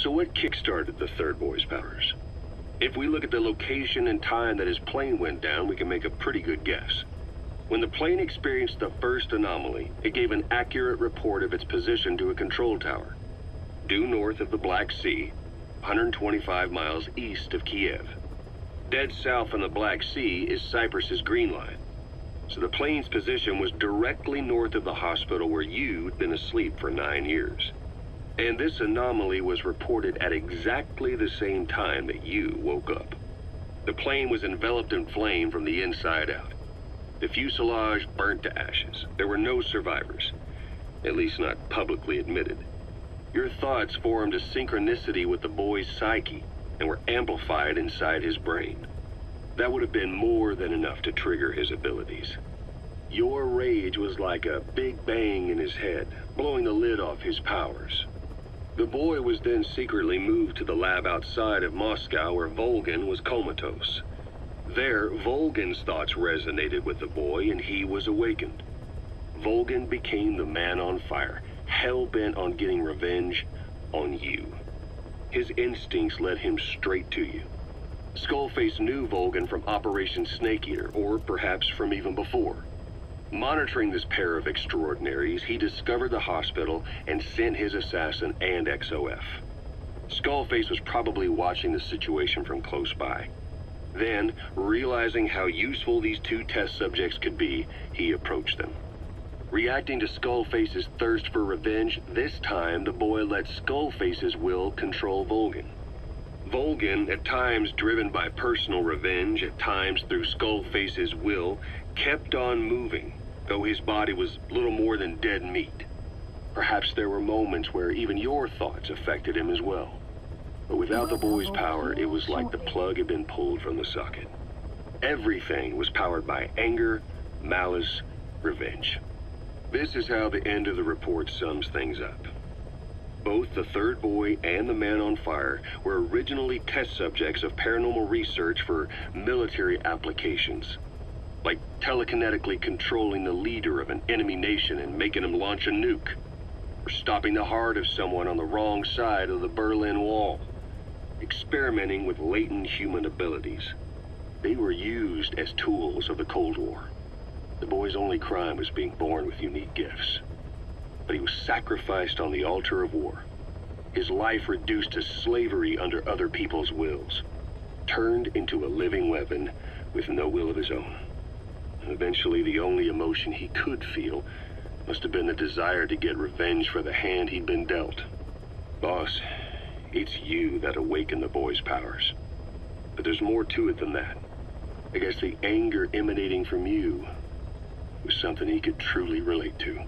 So what kick-started the third boy's powers? If we look at the location and time that his plane went down, we can make a pretty good guess. When the plane experienced the first anomaly, it gave an accurate report of its position to a control tower, due north of the Black Sea, 125 miles east of Kiev. Dead south on the Black Sea is Cyprus's Green Line, so the plane's position was directly north of the hospital where you'd been asleep for 9 years. And this anomaly was reported at exactly the same time that you woke up. The plane was enveloped in flame from the inside out. The fuselage burnt to ashes. There were no survivors, at least not publicly admitted. Your thoughts formed a synchronicity with the boy's psyche and were amplified inside his brain. That would have been more than enough to trigger his abilities. Your rage was like a big bang in his head, blowing the lid off his powers. The boy was then secretly moved to the lab outside of Moscow where Volgin was comatose. There, Volgin's thoughts resonated with the boy and he was awakened. Volgin became the man on fire, hell-bent on getting revenge on you. His instincts led him straight to you. Skullface knew Volgin from Operation Snake Eater, or perhaps from even before. Monitoring this pair of extraordinaries, he discovered the hospital and sent his assassin and XOF. Skullface was probably watching the situation from close by. Then, realizing how useful these two test subjects could be, he approached them. Reacting to Skullface's thirst for revenge, this time the boy let Skullface's will control Volgin. Volgin, at times driven by personal revenge, at times through Skullface's will, kept on moving, though his body was little more than dead meat. Perhaps there were moments where even your thoughts affected him as well. But without the boy's power, it was like the plug had been pulled from the socket. Everything was powered by anger, malice, revenge. This is how the end of the report sums things up. Both the third boy and the man on fire were originally test subjects of paranormal research for military applications, like telekinetically controlling the leader of an enemy nation and making him launch a nuke, or stopping the heart of someone on the wrong side of the Berlin Wall, experimenting with latent human abilities. They were used as tools of the Cold War. The boy's only crime was being born with unique gifts. But he was sacrificed on the altar of war. His life reduced to slavery under other people's wills. Turned into a living weapon with no will of his own. Eventually, the only emotion he could feel must have been the desire to get revenge for the hand he'd been dealt. Boss, it's you that awakened the boy's powers. But there's more to it than that. I guess the anger emanating from you was something he could truly relate to.